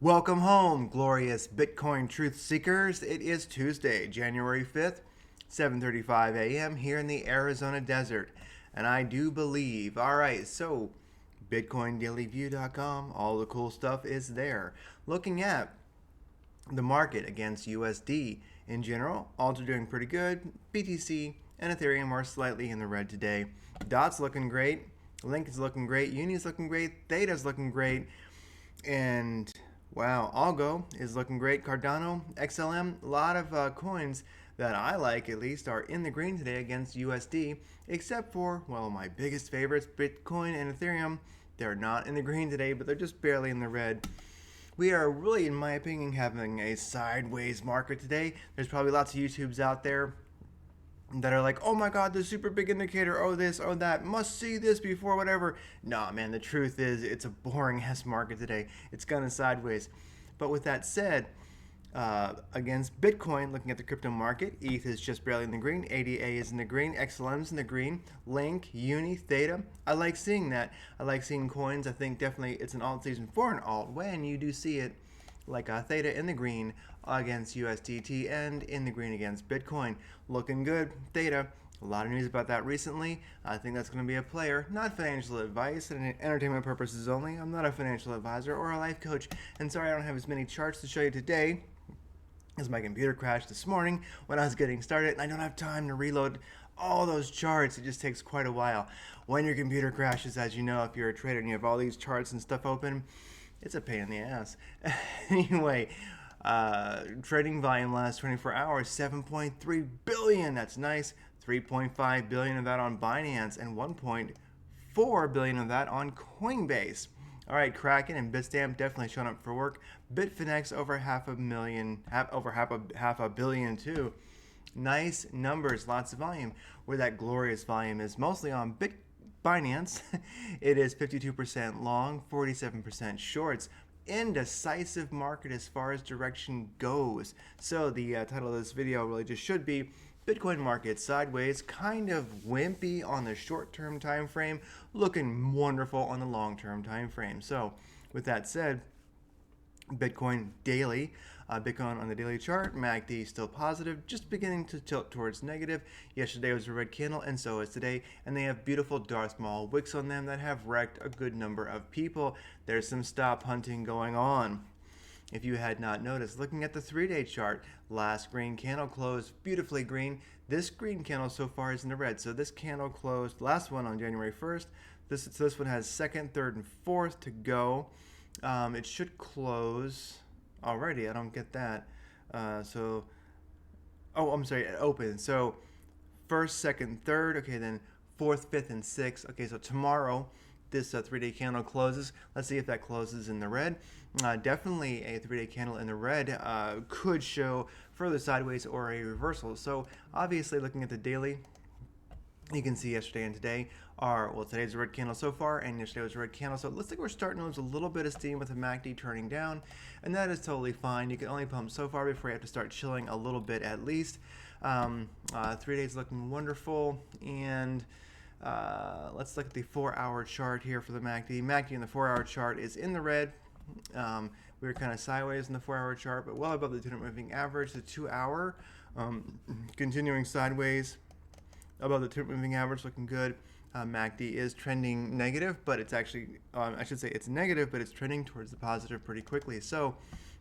Welcome home, glorious Bitcoin truth seekers. It is Tuesday, January 5th, 7:35 a.m. here in the Arizona desert. And I do believe, all right, so bitcoindailyview.com, all the cool stuff is there. Looking at the market against USD in general, also doing pretty good. BTC and Ethereum are slightly in the red today. DOT's looking great. Link is looking great. Uni's looking great. Theta's looking great. And wow, Algo is looking great. Cardano, XLM, a lot of coins that I like at least are in the green today against USD, except for, well, my biggest favorites, Bitcoin and Ethereum. They're not in the green today, but they're just barely in the red. We are really, in my opinion, having a sideways market today. There's probably lots of YouTubes out there that are like, oh my god, the super big indicator, oh this, oh that, must see this before whatever. Nah, man, the truth is it's a boring ass market today. It's gone sideways. But with that said, against Bitcoin, looking at the crypto market, ETH is just barely in the green, ADA is in the green, XLM is in the green, Link, Uni, Theta. I like seeing that. I like seeing coins. I think definitely it's an alt season for an alt when you do see it like Theta in the green against USDT and in the green against Bitcoin. Looking good, Theta. A lot of news about that recently. I think that's going to be a player. Not financial advice and entertainment purposes only. I'm not a financial advisor or a life coach. And sorry I don't have as many charts to show you today as my computer crashed this morning when I was getting started. And I don't have time to reload all those charts. It just takes quite a while. When your computer crashes, as you know, if you're a trader and you have all these charts and stuff open, it's a pain in the ass. Anyway, trading volume last 24 hours, 7.3 billion. That's nice. 3.5 billion of that on Binance and 1.4 billion of that on Coinbase. All right, Kraken and Bitstamp definitely showing up for work. Bitfinex over half a billion too. Nice numbers, lots of volume. Where that glorious volume is mostly on Binance. It is 52% long, 47% shorts. Indecisive market as far as direction goes. So the title of this video really just should be Bitcoin market sideways, kind of wimpy on the short-term time frame, looking wonderful on the long-term time frame. So with that said, Bitcoin daily, Bitcoin on the daily chart, MACD still positive, just beginning to tilt towards negative. Yesterday was a red candle, and so is today. And they have beautiful Darth Maul wicks on them that have wrecked a good number of people. There's some stop hunting going on. If you had not noticed, looking at the 3-day chart, last green candle closed beautifully green. This green candle so far is in the red. So this candle closed, last one on January 1st. This one has second, third, and fourth to go. It should close already. I don't get that. Oh, I'm sorry, it opened. So first, second, third. Okay, then fourth, fifth, and sixth. Okay, so tomorrow this 3-day candle closes. Let's see if that closes in the red. Definitely a 3-day candle in the red could show further sideways or a reversal. So obviously looking at the daily, you can see yesterday and today are, well, today's a red candle so far, and yesterday was a red candle. So it looks like we're starting to lose a little bit of steam with the MACD turning down, and that is totally fine. You can only pump so far before you have to start chilling a little bit at least. 3 days looking wonderful, and let's look at the 4-hour chart here for the MACD. MACD in the 4-hour chart is in the red. We were kind of sideways in the 4-hour chart, but well above the 200 moving average. The 2-hour continuing sideways above the 200 moving average, looking good. MACD is trending negative, but it's actually, I should say it's negative, but it's trending towards the positive pretty quickly. So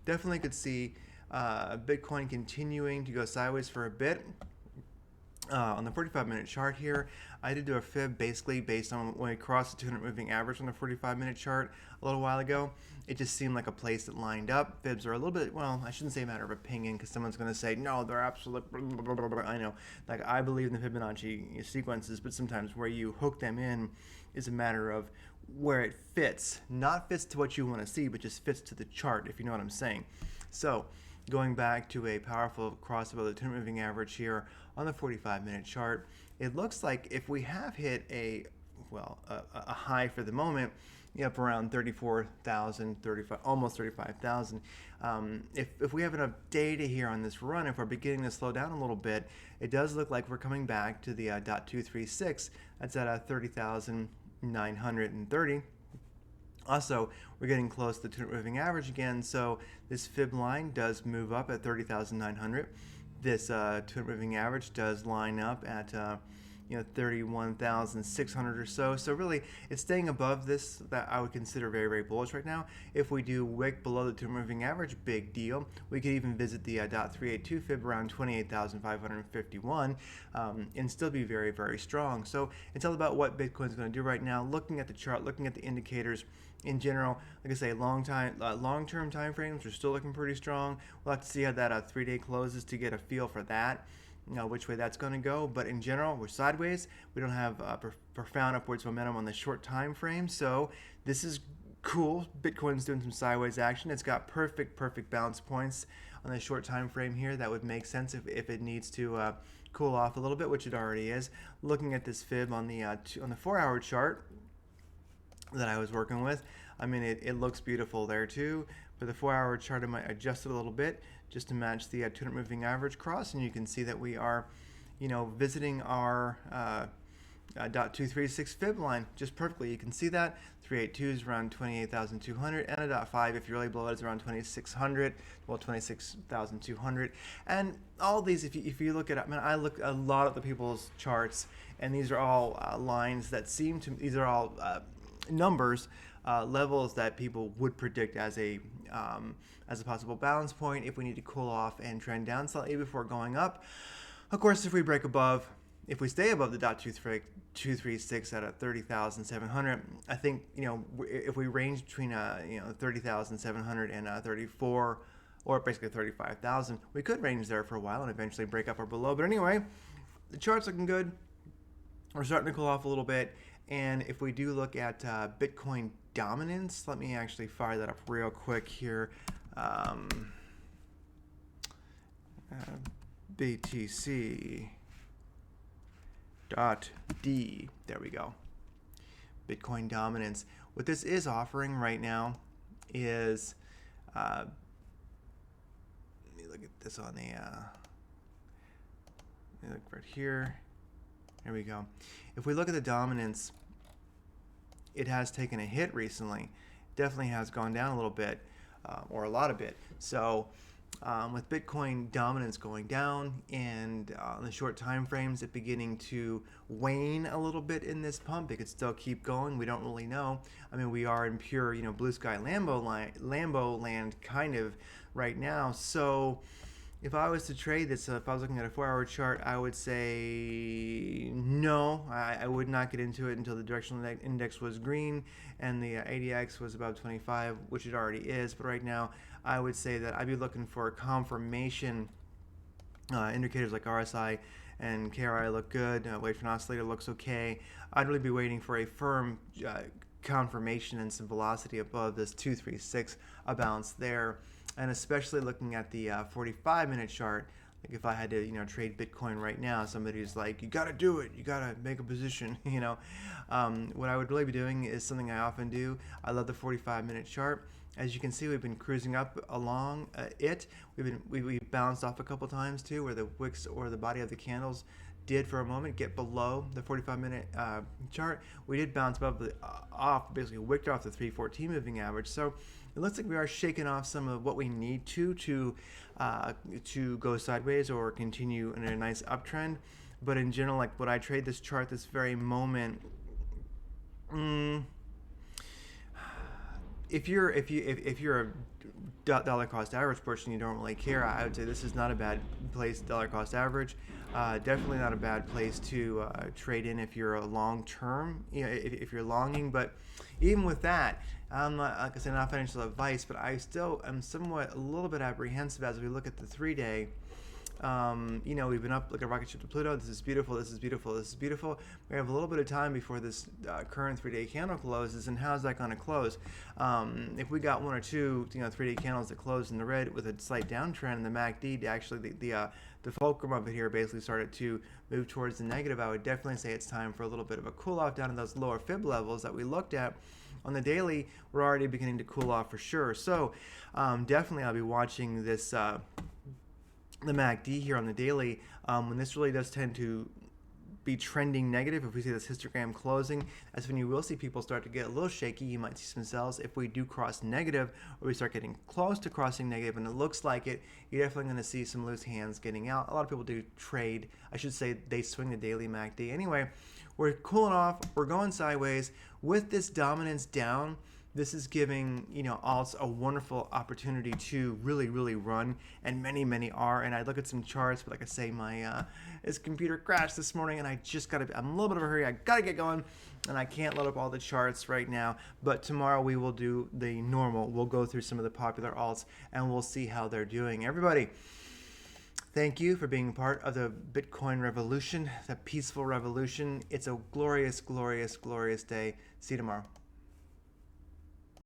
definitely could see Bitcoin continuing to go sideways for a bit. On the 45-minute chart here, I did do a fib basically based on when we crossed the 200 moving average on the 45-minute chart a little while ago. It just seemed like a place that lined up. Fibs are a little bit, well, I shouldn't say a matter of opinion because someone's going to say, no, they're absolute, blah, blah, blah, blah. I know. Like, I believe in the Fibonacci sequences, but sometimes where you hook them in is a matter of where it fits. Not fits to what you want to see, but just fits to the chart, if you know what I'm saying. So, going back to a powerful cross above the 200 moving average here on the 45-minute chart, it looks like if we have hit a high for the moment, up around 34,000, almost 35,000. If we have enough data here on this run, if we're beginning to slow down a little bit, it does look like we're coming back to the .236. That's at 30,930. Also, we're getting close to the 200 moving average again, so this fib line does move up at 30,900. This 200 moving average does line up at 31,600 or so. So really, it's staying above this that I would consider very, very bullish right now. If we do wick below the 200 moving average, big deal. We could even visit the .382 fib around 28,551 and still be very, very strong. So it's all about what Bitcoin's going to do right now. Looking at the chart, looking at the indicators. In general, like I say, long-term time frames are still looking pretty strong. We'll have to see how that 3-day closes to get a feel for that, which way that's going to go. But in general, we're sideways. We don't have profound upwards momentum on the short time frame. So this is cool. Bitcoin's doing some sideways action. It's got perfect balance points on the short time frame here. That would make sense if it needs to cool off a little bit, which it already is. Looking at this fib on the 4-hour chart that I was working with, I mean, it looks beautiful there too. For the 4-hour chart, I might adjust it a little bit just to match the 200 moving average cross, and you can see that we are, visiting our .236 fib line just perfectly. You can see that 382 is around 28,200, and a .5, if you're really below it, is around 2,600, well, 26,200. And all these, if you look at, I look at a lot of the people's charts, and these are all lines that seem to, these are all numbers, levels that people would predict as a possible balance point if we need to cool off and trend down slightly before going up. Of course, if we stay above the .236 at 30,700, I think if we range between 30,700 and 34, or basically 35,000, we could range there for a while and eventually break up or below. But anyway, the chart's looking good. We're starting to cool off a little bit. And if we do look at Bitcoin Dominance, let me actually fire that up real quick here. BTC .D, there we go. Bitcoin Dominance. What this is offering right now is, let me look at this on the, let me look right here. There we go. If we look at the dominance, it has taken a hit recently. Definitely has gone down a little bit, or a lot of bit. So with Bitcoin dominance going down and on the short time frames, it beginning to wane a little bit in this pump. It could still keep going. We don't really know. I mean, we are in pure, blue sky Lambo land kind of right now. So if I was to trade this, if I was looking at a 4-hour chart, I would say no. I would not get into it until the directional index was green and the ADX was above 25, which it already is. But right now, I would say that I'd be looking for confirmation. Indicators like RSI and KRI look good. Wait for an oscillator looks okay. I'd really be waiting for a firm confirmation and some velocity above this 236, a bounce there. And especially looking at the 45-minute chart, like if I had to, trade Bitcoin right now, somebody's like, you got to do it, you got to make a position, What I would really be doing is something I often do. I love the 45-minute chart. As you can see, we've been cruising up along it. We bounced off a couple times too, where the wicks or the body of the candles did for a moment get below the 45-minute chart. We did bounce above off, basically wicked off the 314 moving average. So it looks like we are shaking off some of what we need to go sideways or continue in a nice uptrend. But in general, like would I trade this chart this very moment? If you're a dollar cost average person, you don't really care. I would say this is not a bad place, dollar cost average. Definitely not a bad place to trade in if you're a long term, if you're longing. But even with that, I'm not, like I said, not financial advice, but I still am somewhat a little bit apprehensive as we look at the 3-day. We've been up like a rocket ship to Pluto. This is beautiful. This is beautiful. This is beautiful. We have a little bit of time before this current 3-day candle closes, and how's that going to close? If we got one or two, 3-day candles that closed in the red with a slight downtrend, and the MACD actually the fulcrum of it here basically started to move towards the negative, I would definitely say it's time for a little bit of a cool off down to those lower fib levels that we looked at. On the daily, we're already beginning to cool off for sure. So definitely I'll be watching this. The MACD here on the daily, when this really does tend to be trending negative, if we see this histogram closing, that's when you will see people start to get a little shaky. You might see some sells. If we do cross negative, or we start getting close to crossing negative, and it looks like it, you're definitely going to see some loose hands getting out. A lot of people do trade. I should say they swing the daily MACD. Anyway, we're cooling off. We're going sideways. With this dominance down, this is giving, alts a wonderful opportunity to really, really run, and many are. And I look at some charts, but like I say, my this computer crashed this morning, and I'm a little bit of a hurry. I gotta get going, and I can't load up all the charts right now. But tomorrow we will do the normal. We'll go through some of the popular alts, and we'll see how they're doing. Everybody, thank you for being part of the Bitcoin revolution, the peaceful revolution. It's a glorious, glorious, glorious day. See you tomorrow.